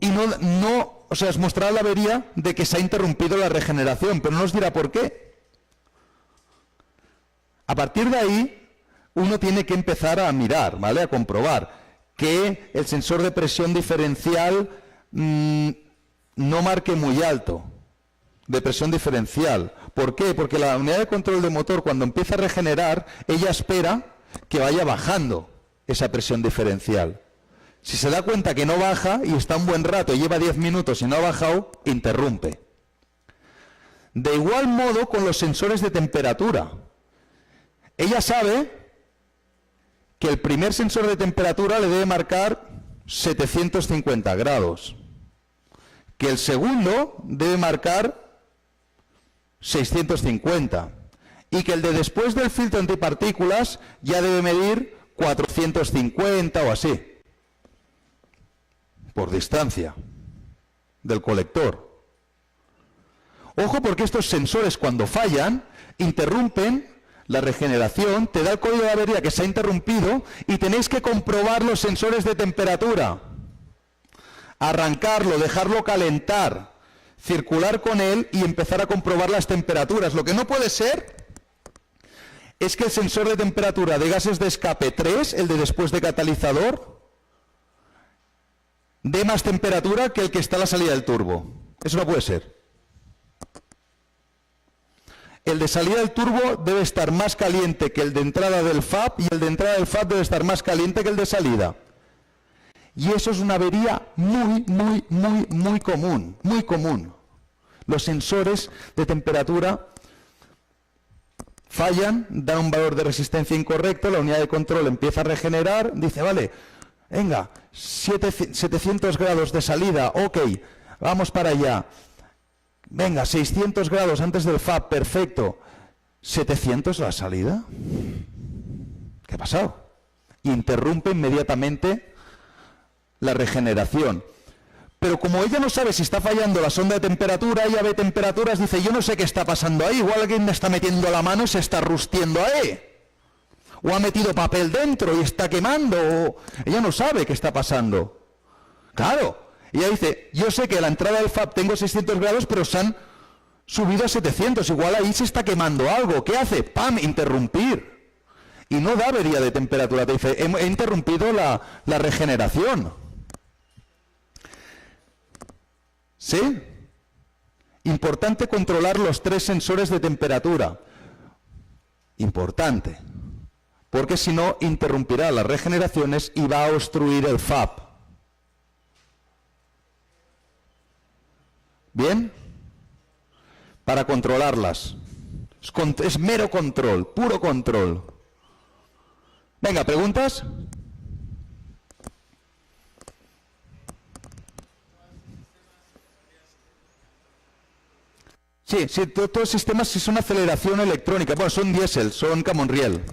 Y o sea, os mostrará la avería de que se ha interrumpido la regeneración, pero no os dirá por qué. A partir de ahí, uno tiene que empezar a mirar, ¿vale?, a comprobar que el sensor de presión diferencial no marque muy alto, de presión diferencial. ¿Por qué? Porque la unidad de control de motor, cuando empieza a regenerar, ella espera que vaya bajando esa presión diferencial. Si se da cuenta que no baja y está un buen rato, lleva 10 minutos y no ha bajado, interrumpe. De igual modo con los sensores de temperatura. Ella sabe que el primer sensor de temperatura le debe marcar 750 grados, que el segundo debe marcar 650 y que el de después del filtro antipartículas ya debe medir 450 o así, por distancia del colector. Ojo, porque estos sensores, cuando fallan, interrumpen la regeneración, te da el código de avería que se ha interrumpido y tenéis que comprobar los sensores de temperatura. Arrancarlo, dejarlo calentar, circular con él y empezar a comprobar las temperaturas. Lo que no puede ser es que el sensor de temperatura de gases de escape 3, el de después de catalizador, dé más temperatura que el que está a la salida del turbo. Eso no puede ser. El de salida del turbo debe estar más caliente que el de entrada del FAP y el de entrada del FAP debe estar más caliente que el de salida. Y eso es una avería muy común, muy común. Los sensores de temperatura fallan, dan un valor de resistencia incorrecto, la unidad de control empieza a regenerar, dice, vale, venga, 700 grados de salida, ok, vamos para allá. Venga, 600 grados antes del FAP, perfecto. ¿700 la salida? ¿Qué ha pasado? Interrumpe inmediatamente la regeneración. Pero como ella no sabe si está fallando la sonda de temperatura, ella ve temperaturas, dice, yo no sé qué está pasando ahí, igual alguien me está metiendo la mano y se está rustiendo ahí. O ha metido papel dentro y está quemando, o ella no sabe qué está pasando. Claro, y ella dice, yo sé que a la entrada del FAB tengo 600 grados, pero se han subido a 700, igual ahí se está quemando algo. ¿Qué hace? ¡Pam! Interrumpir. Y no da avería de temperatura, te dice, he interrumpido la regeneración. ¿Sí? Importante controlar los 3 sensores de temperatura. Importante. Porque si no, interrumpirá las regeneraciones y va a obstruir el FAB. ¿Bien? Para controlarlas. Es mero control, puro control. Venga, ¿preguntas? Sí, todos los sistemas sí son aceleración electrónica. Bueno, son diésel, son Common Rail.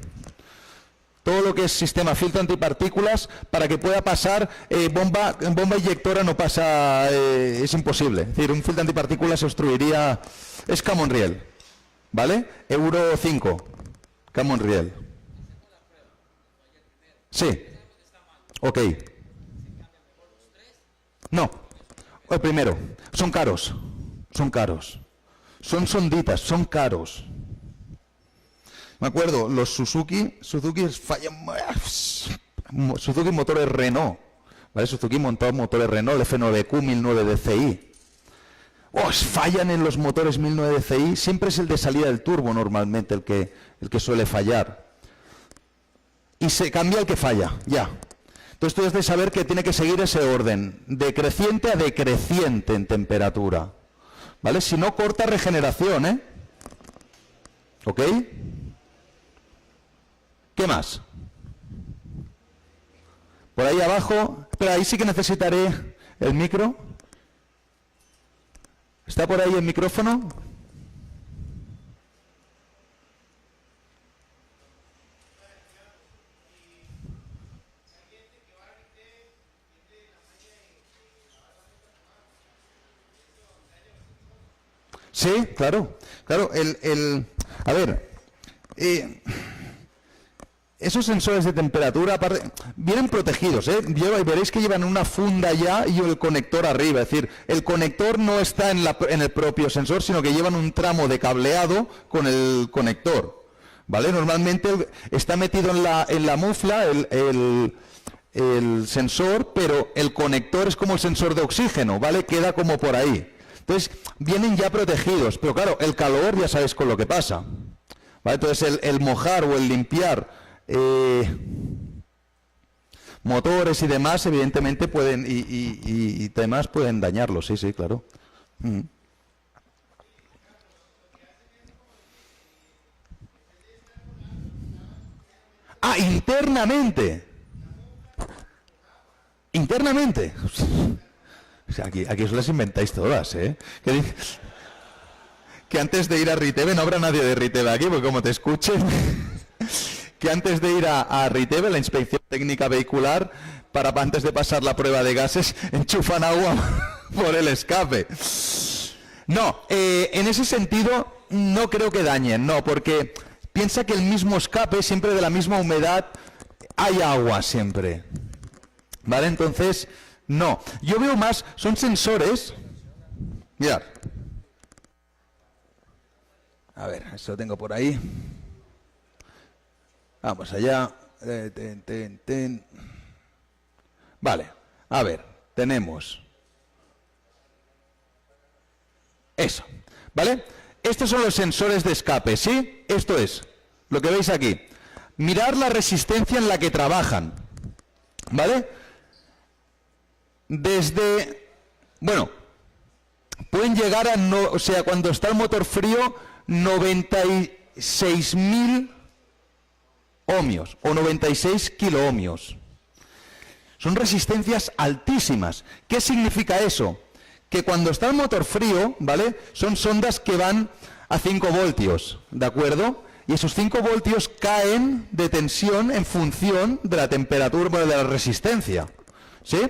Todo lo que es sistema filtro antipartículas, para que pueda pasar, bomba inyectora no pasa, es imposible. Es decir, un filtro antipartículas se obstruiría, es Common Rail, ¿vale? Euro 5, Common Rail. Sí, ok. No, el primero, son caros. Son sonditas, son caros. Me acuerdo, los Suzuki fallan. Suzuki motores Renault. ¿Vale? Suzuki montó motores Renault, el F9Q 1009 DCI. Fallan en los motores 1009 DCI. Siempre es el de salida del turbo normalmente el que suele fallar. Y se cambia el que falla, ya. Entonces tú debes de saber que tiene que seguir ese orden, decreciente a decreciente en temperatura. ¿Vale? Si no, corta regeneración, ¿eh? ¿Ok? ¿Qué más? Por ahí abajo, pero ahí sí que necesitaré el micro. ¿Está por ahí el micrófono? Sí, claro. A ver, esos sensores de temperatura aparte, vienen protegidos, veréis que llevan una funda ya y el conector arriba. Es decir, el conector no está en el propio sensor, sino que llevan un tramo de cableado con el conector. ¿Vale? Normalmente está metido en la mufla el sensor, pero el conector es como el sensor de oxígeno, ¿vale? Queda como por ahí. Entonces, vienen ya protegidos, pero claro, el calor ya sabes con lo que pasa. ¿Vale? Entonces, el mojar o el limpiar motores y demás, evidentemente pueden, y demás pueden dañarlos, sí, claro. Internamente. Internamente. O sea, aquí os las inventáis todas, ¿eh? Que antes de ir a Riteve, no habrá nadie de Riteve aquí, porque como te escuchen, que antes de ir a Riteve, la inspección técnica vehicular, antes de pasar la prueba de gases, enchufan agua por el escape. No, en ese sentido no creo que dañen, no, porque piensa que el mismo escape, siempre de la misma humedad, hay agua siempre. ¿Vale? Entonces, no. Yo veo más, son sensores. Mirad. A ver, eso lo tengo por ahí. Vamos allá. Vale, a ver, tenemos eso, ¿vale? Estos son los sensores de escape, ¿sí? Esto es lo que veis aquí. Mirar la resistencia en la que trabajan, ¿vale? Pueden llegar a, cuando está el motor frío, 96.000 ohmios o 96 kiloohmios. Son resistencias altísimas. ¿Qué significa eso? Que cuando está el motor frío, ¿vale? Son sondas que van a 5 voltios, ¿de acuerdo? Y esos 5 voltios caen de tensión en función de la temperatura, de la resistencia, ¿sí?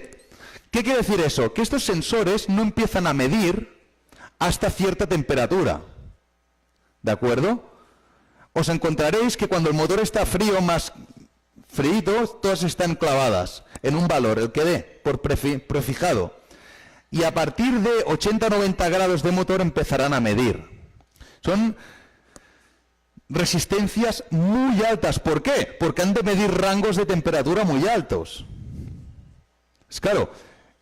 ¿Qué quiere decir eso? Que estos sensores no empiezan a medir hasta cierta temperatura. ¿De acuerdo? Os encontraréis que cuando el motor está frío, más frío, todas están clavadas en un valor, el que dé, por prefijado. Y a partir de 80-90 grados de motor empezarán a medir. Son resistencias muy altas. ¿Por qué? Porque han de medir rangos de temperatura muy altos. Es claro,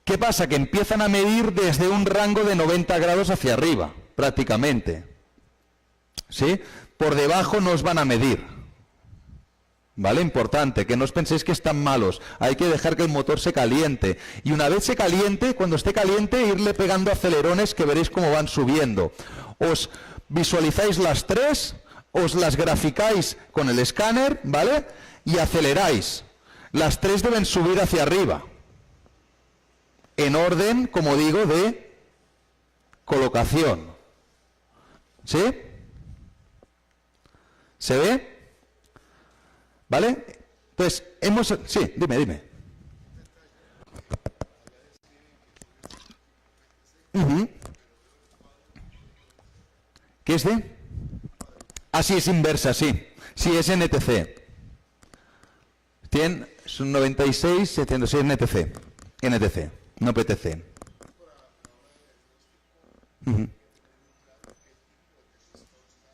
¿qué pasa? Que empiezan a medir desde un rango de 90 grados hacia arriba, prácticamente. ¿Sí? Por debajo no os van a medir. ¿Vale? Importante, que no os penséis que están malos. Hay que dejar que el motor se caliente. Y una vez se caliente, cuando esté caliente, irle pegando acelerones que veréis cómo van subiendo. Os visualizáis las tres, os las graficáis con el escáner, ¿vale? Y aceleráis. Las tres deben subir hacia arriba. En orden, como digo, de colocación. ¿Sí? ¿Se ve? ¿Vale? Entonces, Sí, dime. ¿Qué es de? Ah, sí, es inversa, sí. Sí, es NTC. Son 96, 706 NTC. NTC, no PTC.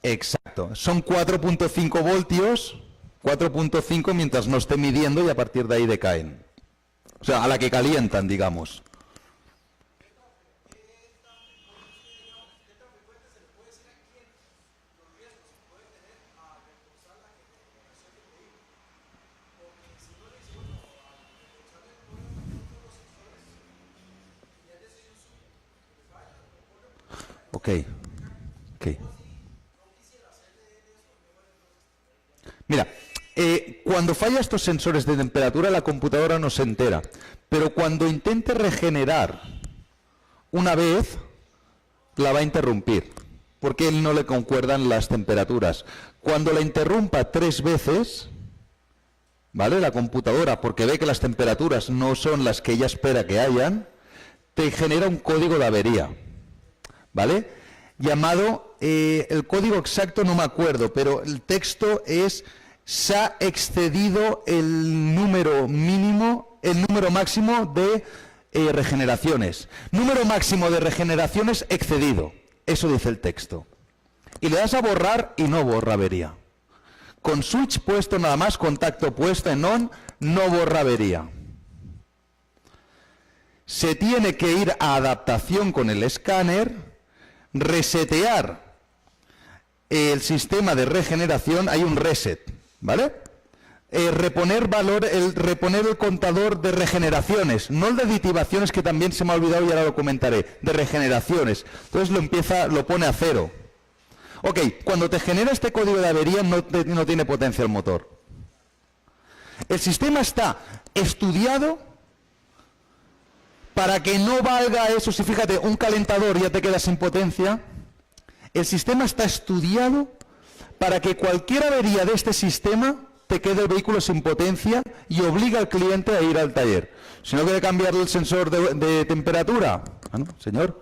Exacto. Son 4.5 voltios, 4.5 mientras no esté midiendo y a partir de ahí decaen. O sea, a la que calientan, digamos. Ok. Mira, cuando falla estos sensores de temperatura la computadora no se entera, pero cuando intente regenerar una vez, la va a interrumpir, porque él no le concuerdan las temperaturas. Cuando la interrumpa 3 veces, ¿vale? La computadora, porque ve que las temperaturas no son las que ella espera que hayan, te genera un código de avería, ¿vale? Llamado, el código exacto no me acuerdo, pero el texto es: se ha excedido el número máximo de regeneraciones. Número máximo de regeneraciones excedido. Eso dice el texto. Y le das a borrar y no borra avería. Con switch puesto nada más, contacto puesto en on, no borra avería. Se tiene que ir a adaptación con el escáner, resetear el sistema de regeneración, hay un reset, ¿vale? Reponer el contador de regeneraciones, no el de aditivaciones, que también se me ha olvidado y ahora lo comentaré, de regeneraciones. Entonces lo pone a 0. Ok, cuando te genera este código de avería no tiene potencia el motor. El sistema está estudiado para que no valga eso. Si fíjate, un calentador ya te queda sin potencia. El sistema está estudiado para que cualquier avería de este sistema te quede el vehículo sin potencia y obliga al cliente a ir al taller. Si no quiere cambiarle el sensor de temperatura, bueno, señor,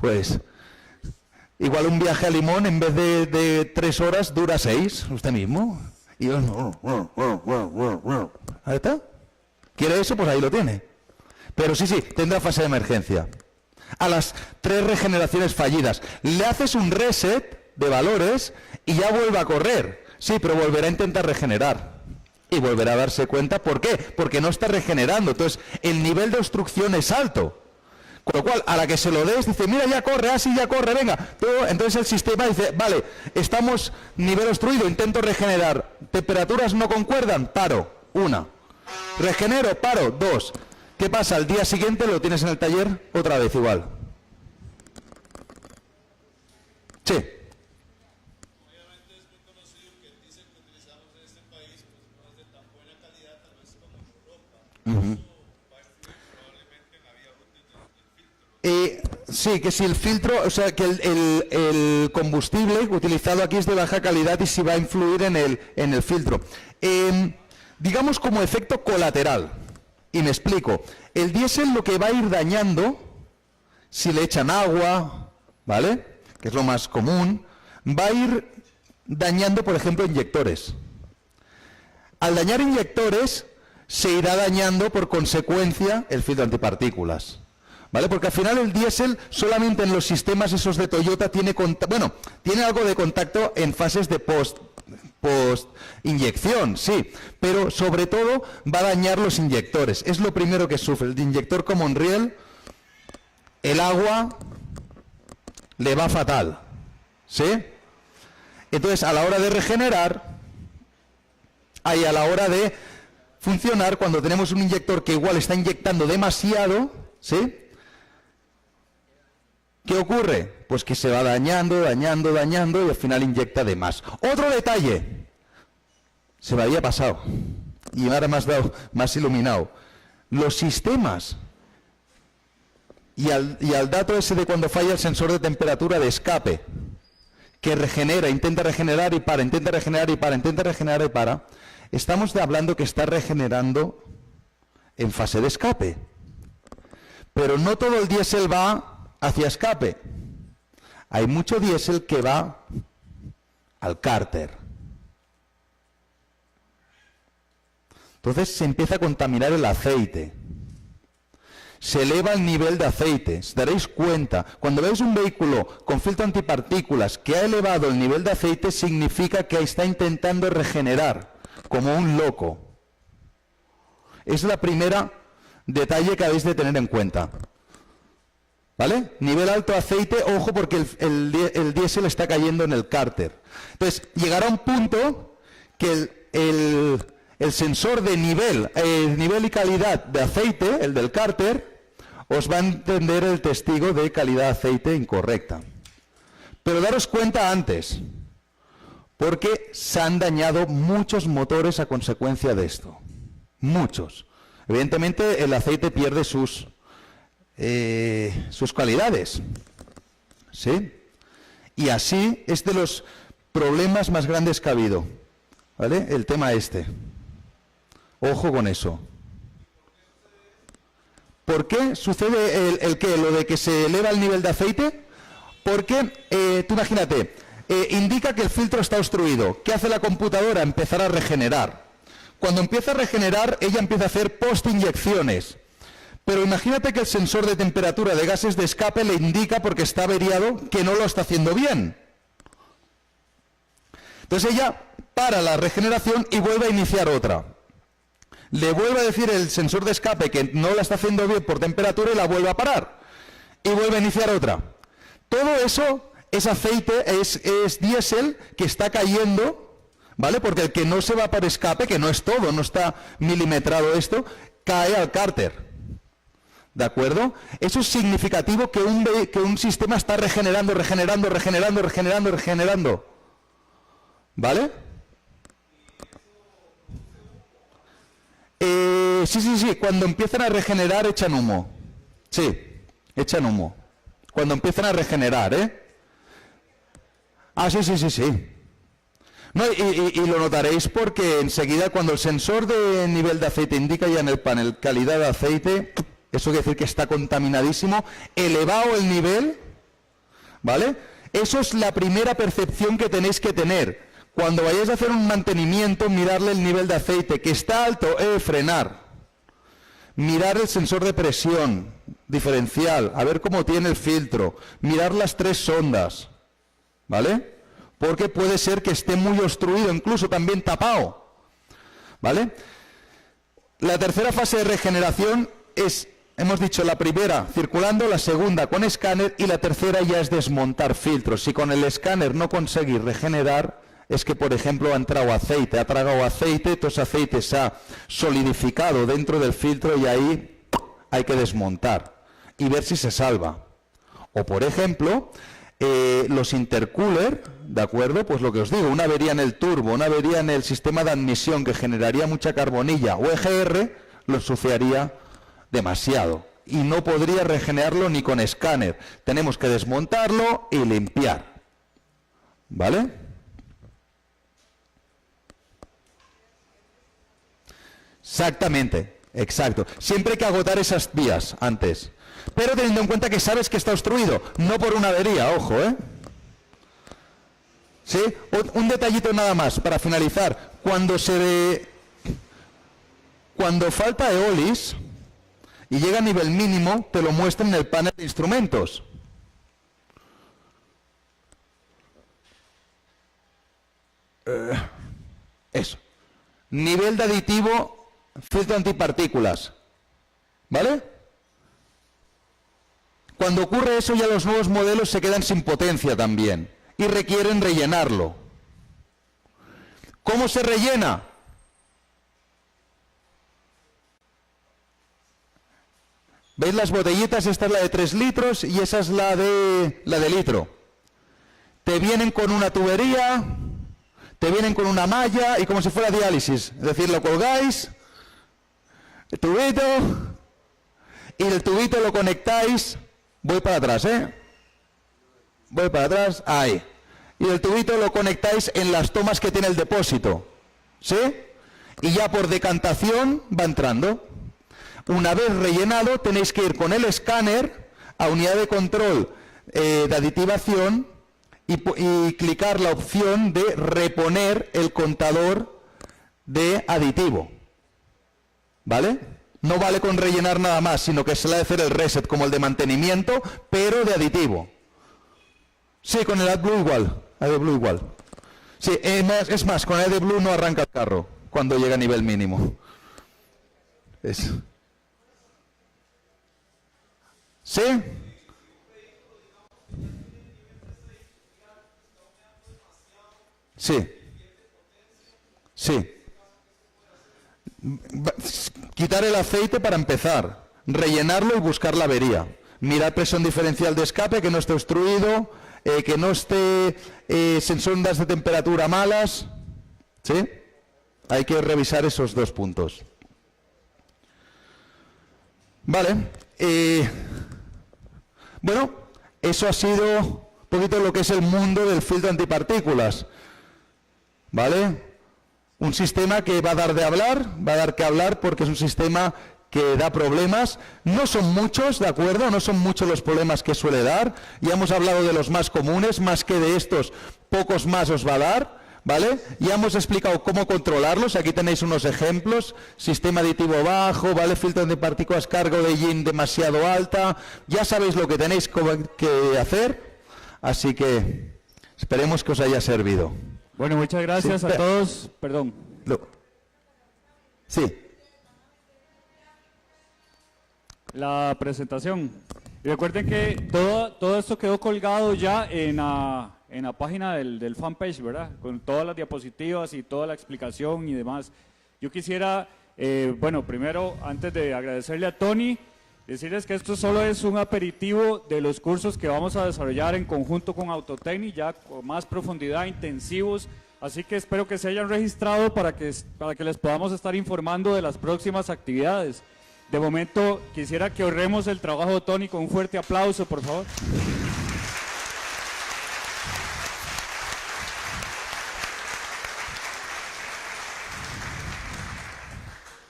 pues igual un viaje a Limón en vez de 3 horas dura 6, usted mismo. Y ahí está. ¿Quiere eso? Pues ahí lo tiene. Pero sí, tendrá fase de emergencia. A las 3 regeneraciones fallidas, le haces un reset de valores y ya vuelve a correr. Sí, pero volverá a intentar regenerar. Y volverá a darse cuenta. ¿Por qué? Porque no está regenerando. Entonces, el nivel de obstrucción es alto. Con lo cual, a la que se lo des, dice: mira, ya corre, así ya corre, venga. Entonces el sistema dice: vale, estamos nivel obstruido, intento regenerar. Temperaturas no concuerdan, paro, 1. Regenero, paro, 2. ¿Qué pasa? Al día siguiente lo tienes en el taller otra vez igual. Sí. Obviamente es muy conocido que el diésel que utilizamos en este país pues, no es de tan buena calidad, tal vez como en Europa. Eso va a influir probablemente en la vida útil del filtro. Sí, que si el filtro, o sea, que el combustible utilizado aquí es de baja calidad y si va a influir en el filtro. Digamos como efecto colateral. Y me explico. El diésel lo que va a ir dañando, si le echan agua, ¿vale?, que es lo más común, va a ir dañando, por ejemplo, inyectores. Al dañar inyectores, se irá dañando por consecuencia el filtro antipartículas, ¿vale? Porque al final el diésel solamente en los sistemas esos de Toyota tiene algo de contacto en fases de post inyección, sí, pero sobre todo va a dañar los inyectores. Es lo primero que sufre. El inyector Common Rail, el agua le va fatal, ¿sí? Entonces, a la hora de regenerar, a la hora de funcionar, cuando tenemos un inyector que igual está inyectando demasiado, ¿sí?, ¿qué ocurre? Pues que se va dañando y al final inyecta de más. Otro detalle, se me había pasado y ahora me has dado más iluminado. Los sistemas y al dato ese de cuando falla el sensor de temperatura de escape, que regenera, intenta regenerar y para, intenta regenerar y para, intenta regenerar y para, estamos hablando que está regenerando en fase de escape. Pero no todo el diésel va hacia escape. Hay mucho diésel que va al cárter. Entonces se empieza a contaminar el aceite. Se eleva el nivel de aceite. Os daréis cuenta, cuando veis un vehículo con filtro antipartículas que ha elevado el nivel de aceite, significa que está intentando regenerar, como un loco. Es la primera detalle que habéis de tener en cuenta. ¿Vale? Nivel alto de aceite, ojo, porque el diésel está cayendo en el cárter. Entonces, llegará un punto que el sensor de nivel y calidad de aceite, el del cárter, os va a entender el testigo de calidad de aceite incorrecta. Pero daros cuenta antes, porque se han dañado muchos motores a consecuencia de esto. Muchos. Evidentemente, el aceite pierde sus cualidades, ¿sí? Y así es de los problemas más grandes que ha habido, ¿vale? El tema este. Ojo con eso. ¿Por qué sucede lo de que se eleva el nivel de aceite? Porque, tú imagínate, indica que el filtro está obstruido. ¿Qué hace la computadora? Empezar a regenerar. Cuando empieza a regenerar, ella empieza a hacer post-inyecciones. Pero imagínate que el sensor de temperatura de gases de escape le indica, porque está averiado, que no lo está haciendo bien. Entonces ella para la regeneración y vuelve a iniciar otra. Le vuelve a decir el sensor de escape que no la está haciendo bien por temperatura y la vuelve a parar. Y vuelve a iniciar otra. Todo eso es aceite, es diésel que está cayendo, ¿vale? Porque el que no se va por escape, que no es todo, no está milimetrado esto, cae al cárter. ¿De acuerdo? Eso es significativo que un sistema está regenerando. ¿Vale? Sí. Cuando empiezan a regenerar, echan humo. Sí, echan humo. Cuando empiezan a regenerar, ¿eh? Ah, sí. No, y lo notaréis porque enseguida cuando el sensor de nivel de aceite indica ya en el panel calidad de aceite, eso quiere decir que está contaminadísimo, elevado el nivel, ¿vale? Eso es la primera percepción que tenéis que tener. Cuando vayáis a hacer un mantenimiento, mirarle el nivel de aceite, que está alto, frenar. Mirar el sensor de presión diferencial, a ver cómo tiene el filtro, mirar las 3 sondas, ¿vale? Porque puede ser que esté muy obstruido, incluso también tapado, ¿vale? La tercera fase de regeneración es, hemos dicho, la primera circulando, la segunda con escáner y la tercera ya es desmontar filtros. Si con el escáner no conseguís regenerar, es que, por ejemplo, ha entrado aceite, ha tragado aceite, todo ese aceite se ha solidificado dentro del filtro y ahí hay que desmontar y ver si se salva. O, por ejemplo, los intercooler, ¿de acuerdo? Pues lo que os digo, una avería en el turbo, una avería en el sistema de admisión que generaría mucha carbonilla o EGR, lo ensuciaría demasiado y no podría regenerarlo ni con escáner. Tenemos que desmontarlo y limpiar, ¿vale? Exactamente. Exacto. Siempre hay que agotar esas vías antes. Pero teniendo en cuenta que sabes que está obstruido, no por una avería, ojo, ¿eh? ¿Sí? Un detallito nada más para finalizar. Cuando falta eolis y llega a nivel mínimo, te lo muestra en el panel de instrumentos. Eso. Nivel de aditivo, filtro antipartículas. ¿Vale? Cuando ocurre eso, ya los nuevos modelos se quedan sin potencia también y requieren rellenarlo. ¿Cómo se rellena? ¿Veis las botellitas? Esta es la de 3 litros y esa es la de litro. Te vienen con una tubería, te vienen con una malla y como si fuera diálisis. Es decir, lo colgáis, el tubito, y del tubito lo conectáis. Voy para atrás, ¿eh? Voy para atrás, ahí. Y del tubito lo conectáis en las tomas que tiene el depósito. ¿Sí? Y ya por decantación va entrando. Una vez rellenado, tenéis que ir con el escáner a unidad de control de aditivación y clicar la opción de reponer el contador de aditivo. ¿Vale? No vale con rellenar nada más, sino que se le ha de hacer el reset como el de mantenimiento, pero de aditivo. Sí, con el AdBlue igual. AdBlue igual. Sí, es más, con el AdBlue no arranca el carro cuando llega a nivel mínimo. Eso. ¿Sí? Sí. Sí. Quitar el aceite para empezar, rellenarlo y buscar la avería. Mirar presión diferencial de escape, que no esté obstruido, que no esté sondas de temperatura malas. ¿Sí? Hay que revisar esos 2 puntos. Vale. Bueno, eso ha sido un poquito lo que es el mundo del filtro antipartículas. ¿Vale? Un sistema que va a dar de hablar, va a dar que hablar porque es un sistema que da problemas. No son muchos, ¿de acuerdo? No son muchos los problemas que suele dar. Ya hemos hablado de los más comunes, más que de estos, pocos más os va a dar, ¿vale? Ya hemos explicado cómo controlarlos. Aquí tenéis unos ejemplos. Sistema aditivo bajo, ¿vale? Filtro de partículas, cargo de yin demasiado alta. Ya sabéis lo que tenéis que hacer. Así que esperemos que os haya servido. Bueno, muchas gracias a todos. Perdón. Sí. La presentación. Y recuerden que todo esto quedó colgado ya en la página del fanpage, ¿verdad? Con todas las diapositivas y toda la explicación y demás. Yo quisiera, bueno, primero, antes de agradecerle a Tony, decirles que esto solo es un aperitivo de los cursos que vamos a desarrollar en conjunto con Autotecnic, ya con más profundidad, intensivos. Así que espero que se hayan registrado para que les podamos estar informando de las próximas actividades. De momento, quisiera que honremos el trabajo de Tony con un fuerte aplauso, por favor.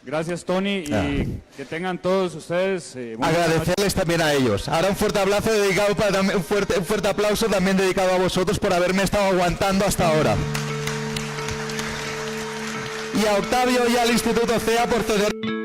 Gracias, Tony, y que tengan todos ustedes... agradecerles también a ellos. Ahora un fuerte aplauso dedicado un fuerte aplauso también dedicado a vosotros por haberme estado aguantando hasta ahora. Y a Octavio y al Instituto CEA por ceder...